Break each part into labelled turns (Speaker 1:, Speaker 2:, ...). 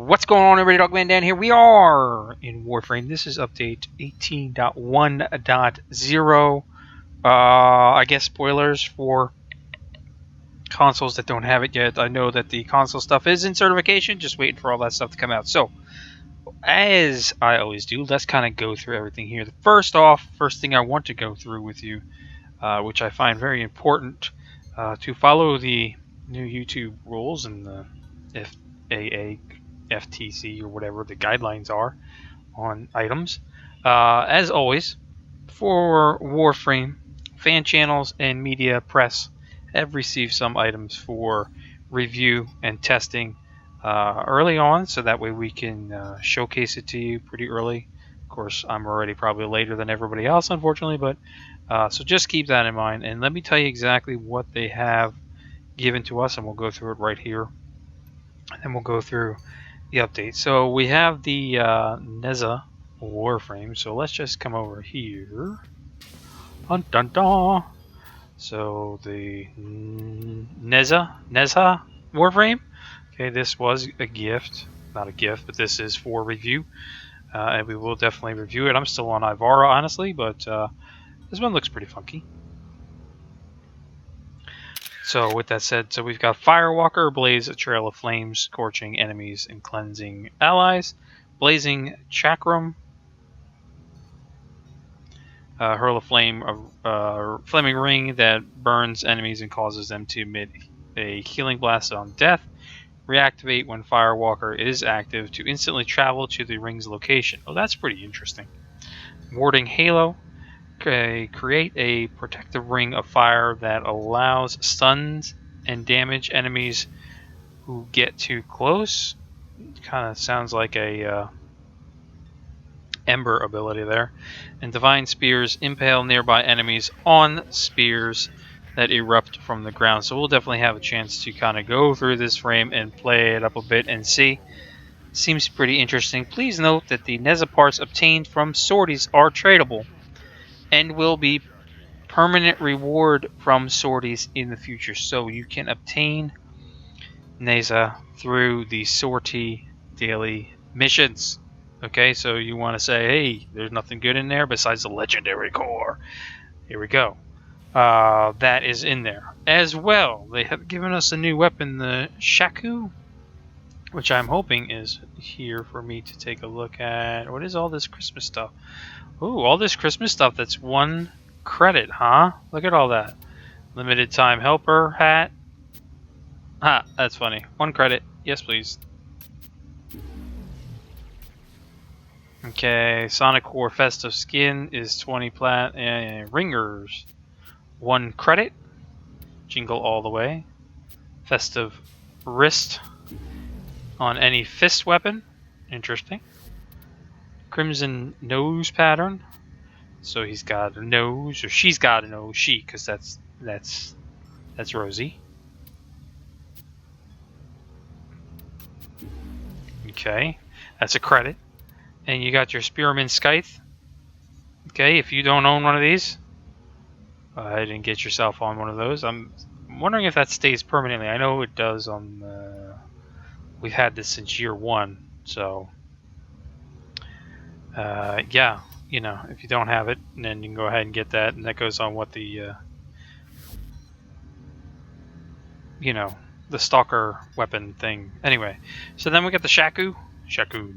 Speaker 1: What's going on, everybody? Dogman Dan here. We are in Warframe. This is update 18.1.0. I guess spoilers for consoles that don't have it yet. I know that the console stuff is in certification, just waiting for all that stuff to come out. So, as I always do, let's kind of go through everything here. First thing I want to go through with you, which I find very important, to follow the new YouTube rules and the FAA, FTC, or whatever the guidelines are on items. As always, for Warframe, fan channels and media press have received some items for review and testing early on, so that way we can showcase it to you pretty early. Of course, I'm already probably later than everybody else, unfortunately, but so just keep that in mind. And let me tell you exactly what they have given to us, and we'll go through it right here. And then we'll go through the update. So we have the Neza Warframe. So let's just come over here. Dun dun dun. So the Neza Warframe. Okay, this was a gift. Not a gift, but this is for review. And we will definitely review it. I'm still on Ivara, honestly, but this one looks pretty funky. So with that said, so we've got Firewalker, Blaze, a trail of flames, scorching enemies and cleansing allies. Blazing Chakram, hurl a flame, flaming ring that burns enemies and causes them to emit a healing blast on death. Reactivate when Firewalker is active to instantly travel to the ring's location. Oh, that's pretty interesting. Warding Halo. Create a protective ring of fire that allows stuns and damage enemies who get too close. Kind of sounds like a Ember ability there. And Divine Spears impale nearby enemies on spears that erupt from the ground. So we'll definitely have a chance to kind of go through this frame and play it up a bit and see. Seems pretty interesting. Please note that the Neza parts obtained from sorties are tradable and will be permanent reward from sorties in the future. So you can obtain Neza through the sortie daily missions. Okay, so you want to say, hey, there's nothing good in there besides the legendary core. Here we go. That is in there. As well, they have given us a new weapon, the Shaku, which I'm hoping is here for me to take a look at. What is all this Christmas stuff? Ooh, all this Christmas stuff that's 1 credit, huh? Look at all that. Limited time helper hat. Ha, that's funny. 1 credit. Yes, please. Okay, Sonic Core Festive skin is 20 plat and ringers. 1 credit. Jingle all the way. Festive wrist on any fist weapon. Interesting. Crimson nose pattern. So he's got a nose, or she's got a nose. She, because that's Rosie. Okay, that's a credit. And you got your Spearman Scythe. Okay, if you don't own one of these, go ahead and get yourself on one of those. I'm wondering if that stays permanently. I know it does on the... We've had this since year 1, so... yeah, you know, if you don't have it, then you can go ahead and get that, and that goes on what the, you know, the stalker weapon thing. Anyway, so then we got the Shaku,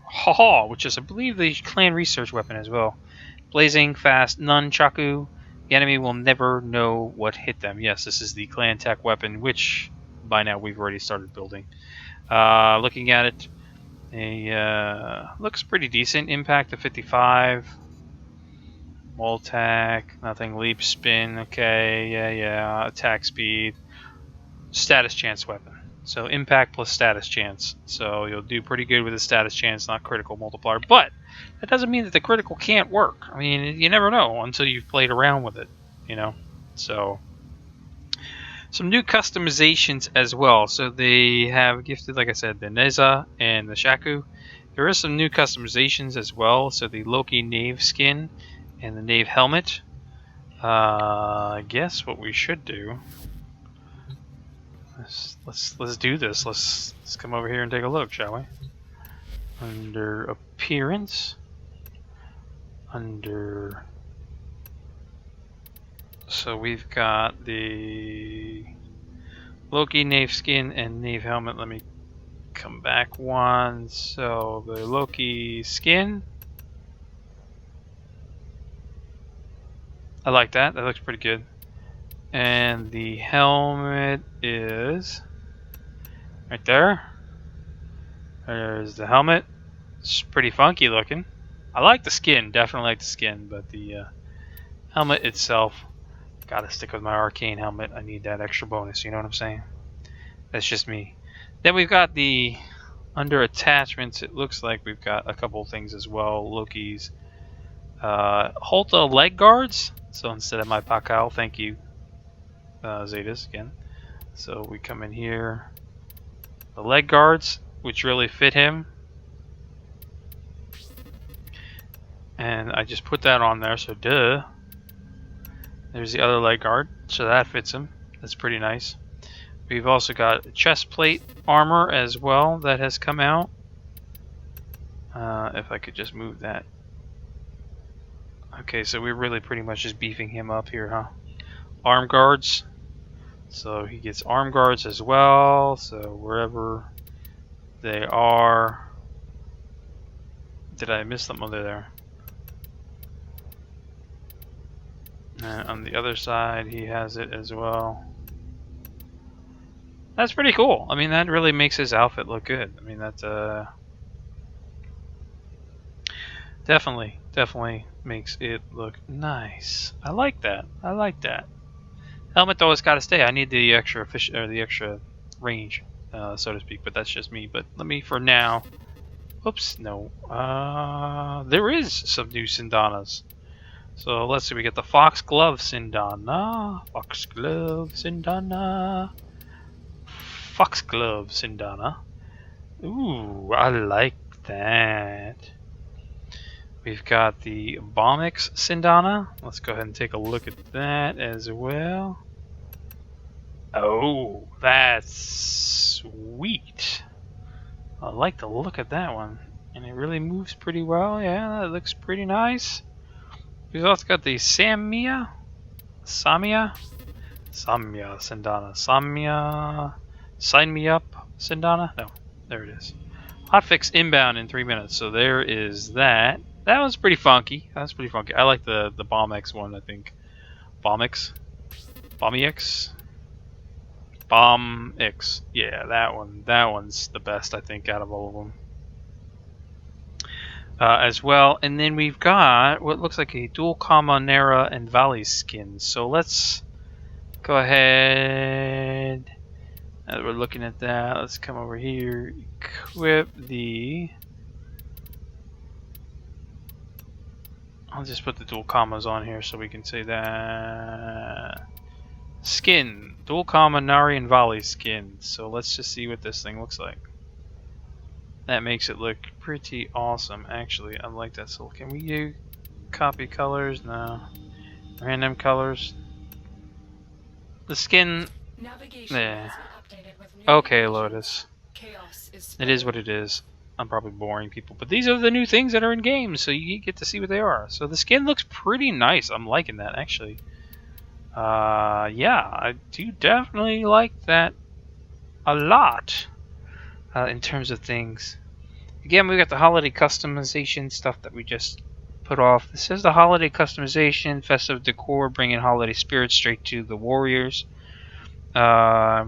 Speaker 1: haha, which is, I believe, the clan research weapon as well. Blazing fast nunchaku. The enemy will never know what hit them. Yes, this is the clan tech weapon, which by now we've already started building. Looking at it. Looks pretty decent. Impact of 55. Wall attack. Nothing. Leap spin. Okay. Yeah. Attack speed. Status chance weapon. So impact plus status chance. So you'll do pretty good with the status chance, not critical multiplier. But that doesn't mean that the critical can't work. I mean, you never know until you've played around with it. You know. So some new customizations as well. So they have gifted, like I said, the Neza and the Shaku. There is some new customizations as well. So the Loki Knave skin and the Knave helmet. I guess what we should do. Let's do this. Let's come over here and take a look, shall we? Under appearance. Under... So we've got the Loki Knave skin and Knave helmet. Let me come back one. So the Loki skin. I like that. That looks pretty good. And the helmet is right there. There's the helmet. It's pretty funky looking. I like the skin. Definitely like the skin. But the helmet itself, gotta stick with my arcane helmet. I need that extra bonus. You know what I'm saying? That's just me. Then we've got the under attachments. It looks like we've got a couple things as well. Loki's Holta leg guards. So instead of my Pakal, thank you, Zetas again. So we come in here. The leg guards, which really fit him. And I just put that on there, so duh. There's the other leg guard, so that fits him. That's pretty nice. We've also got chest plate armor as well that has come out. If I could just move that. Okay, so we're really pretty much just beefing him up here, huh? Arm guards. So he gets arm guards as well. So wherever they are. Did I miss something over there? And on the other side, he has it as well. That's pretty cool. I mean, that really makes his outfit look good. I mean, that's definitely makes it look nice. I like that. I like that. Helmet though has got to stay. I need the extra fish or the extra range, so to speak. But that's just me. But let me for now. Oops, no. There is some new Syndanas. So let's see. We get the Fox Glove Syandana. Fox Glove Syandana. Fox Glove Syandana. Ooh, I like that. We've got the Bombix Syandana. Let's go ahead and take a look at that as well. Oh, that's sweet. I like the look of that one. And it really moves pretty well. Yeah, that looks pretty nice. We've also got the Samia Syandana. Sign me up, Syandana? No, there it is. Hotfix inbound in 3 minutes. So there is that. That was pretty funky. That's pretty funky. I like the Bomb-X one, I think. Bomb-X? Bomb-X? Bomb-X. Yeah, that one. That one's the best, I think, out of all of them. As well. And then we've got what looks like a dual comma Nera and Valley skin. So let's go ahead. Now that we're looking at that, let's come over here. Equip the... I'll just put the dual commas on here so we can say that. Skin. Dual comma Nari and Valley skin. So let's just see what this thing looks like. That makes it look pretty awesome, actually. I like that. So can we do copy colors? No. Random colors. The skin... Yeah. Okay, Lotus. It is what it is. I'm probably boring people, but these are the new things that are in games, so you get to see what they are. So the skin looks pretty nice. I'm liking that, actually. Yeah, I do definitely like that a lot in terms of things. Again, we got the holiday customization stuff that we just put off. This is the holiday customization, festive decor, bringing holiday spirit straight to the warriors. I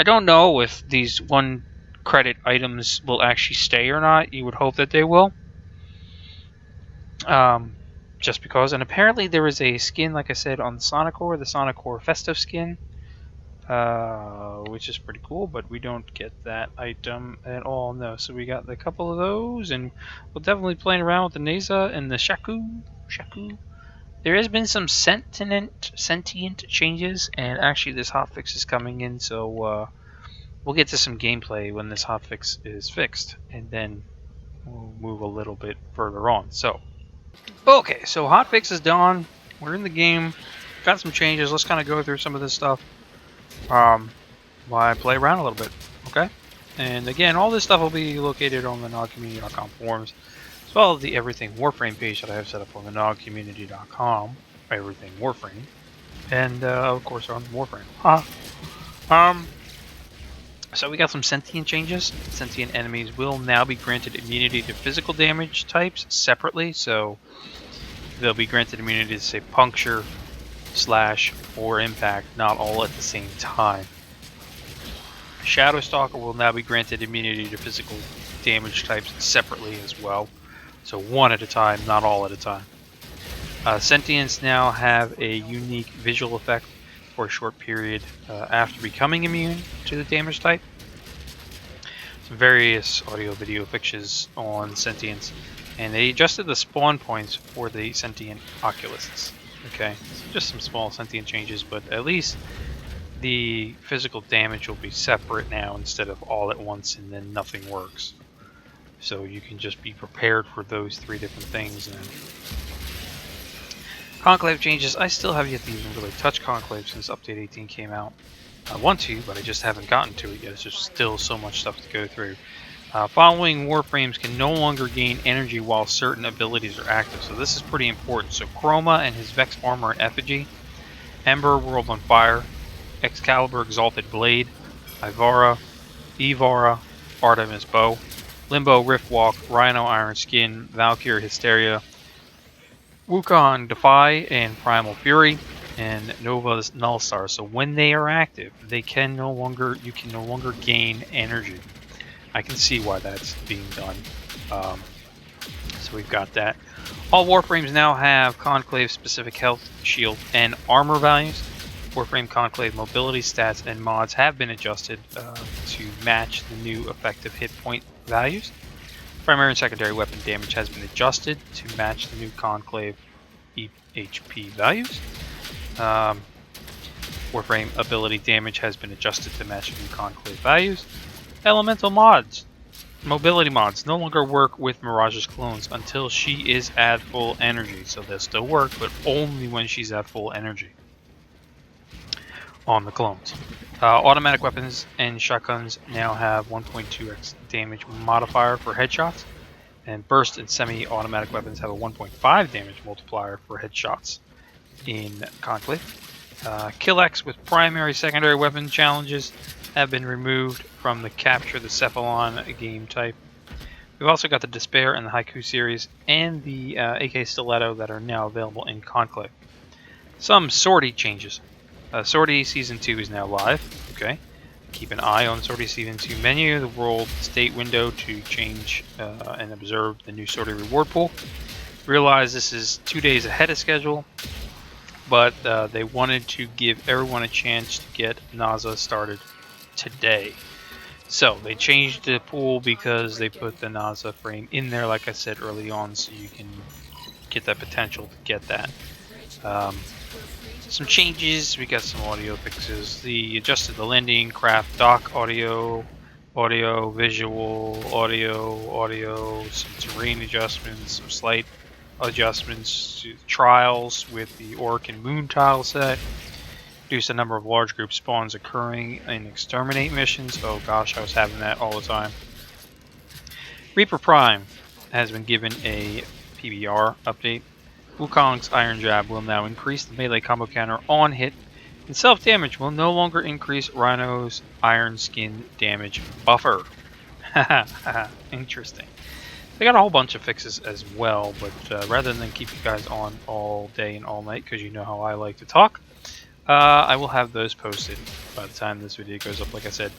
Speaker 1: don't know if these 1 credit items will actually stay or not. You would hope that they will. Just because. And apparently there is a skin, like I said, on the Sonicore Festive skin. Which is pretty cool, but we don't get that item at all, no. So we got a couple of those, and we'll definitely playing around with the Neza and the Shaku. There has been some sentient changes, and actually this hotfix is coming in, so we'll get to some gameplay when this hotfix is fixed, and then we'll move a little bit further on. So, okay, so hotfix is done. We're in the game. Got some changes. Let's kind of go through some of this stuff. While I play around a little bit. Okay. And again, all this stuff will be located on the nogcommunity.com forums, as well as the Everything Warframe page that I have set up on the nogcommunity.com, Everything Warframe, and of course on Warframe. So we got some sentient changes. Sentient enemies will now be granted immunity to physical damage types separately, so they'll be granted immunity to, say, puncture, slash, or impact, not all at the same time. Shadow Stalker will now be granted immunity to physical damage types separately as well, so one at a time, not all at a time. Sentients now have a unique visual effect for a short period after becoming immune to the damage type. Some various audio-video fixes on Sentients, and they adjusted the spawn points for the Sentient Oculists. Okay, so just some small Sentient changes, but at least the physical damage will be separate now instead of all at once and then nothing works. So you can just be prepared for those three different things. And Conclave changes. I still have yet to even really touch Conclave since Update 18 came out. I want to, but I just haven't gotten to it yet. There's just still so much stuff to go through. Following Warframes can no longer gain energy while certain abilities are active, so this is pretty important. So Chroma and his Vex Armor and Effigy, Ember, World on Fire, Excalibur, Exalted Blade, Ivara, Artemis Bow, Limbo, Riftwalk, Rhino, Iron Skin, Valkyrie, Hysteria, Wukong, Defy, and Primal Fury, and Nova's Nullstar. So when they are active, you can no longer gain energy. I can see why that's being done. So we've got that. All Warframes now have Conclave specific health, shield, and armor values. Warframe Conclave mobility stats and mods have been adjusted to match the new effective hit point values. Primary and secondary weapon damage has been adjusted to match the new Conclave HP values. Warframe ability damage has been adjusted to match the new Conclave values. Elemental mods. Mobility mods no longer work with Mirage's clones until she is at full energy. So they'll still work, but only when she's at full energy on the clones. Automatic weapons and shotguns now have 1.2x damage modifier for headshots, and burst and semi-automatic weapons have a 1.5 damage multiplier for headshots in Conclave. Kill X with primary secondary weapon challenges have been removed from the Capture the Cephalon game type. We've also got the Despair and the Haiku series and the AK Stiletto that are now available in Conclave. Some Sortie changes. Sortie Season 2 is now live. Okay. Keep an eye on Sortie Season 2 menu, the world state window to change and observe the new Sortie reward pool. Realize this is 2 days ahead of schedule, but they wanted to give everyone a chance to get Neza started today. So they changed the pool because they put the Neza frame in there, like I said early on, so you can get that potential to get that. Some changes, we got some audio fixes. The adjusted the landing, craft, dock audio, visual, audio, some terrain adjustments, some slight adjustments to trials with the Orc and Moon tile set. Reduce the number of large group spawns occurring in exterminate missions. Oh gosh, I was having that all the time. Reaper Prime has been given a PBR update. Wukong's Iron Jab will now increase the melee combo counter on hit, and self-damage will no longer increase Rhino's Iron Skin damage buffer. Haha, interesting. They got a whole bunch of fixes as well, but rather than keep you guys on all day and all night, because you know how I like to talk, I will have those posted by the time this video goes up, like I said,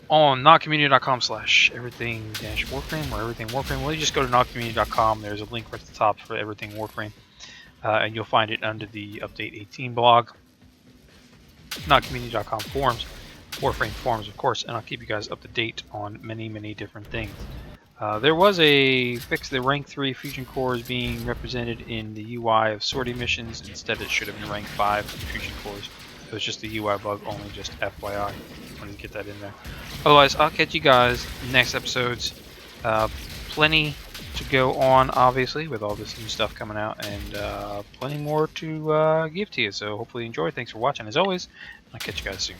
Speaker 1: on nogcommunity.com/everything-warframe or everything warframe. Well, you just go to nogcommunity.com. There's a link right at the top for everything warframe, and you'll find it under the Update 18 blog. Nogcommunity.com forums, warframe forums, of course, and I'll keep you guys up to date on many different things. There was a fix. The rank 3 fusion cores being represented in the UI of Sortie missions. Instead, it should have been rank 5 fusion cores. It was just the UI bug, only just FYI. Wanted to get that in there. Otherwise, I'll catch you guys next episodes. Plenty to go on, obviously, with all this new stuff coming out, and plenty more to give to you. So hopefully you enjoy. Thanks for watching, as always. I'll catch you guys soon.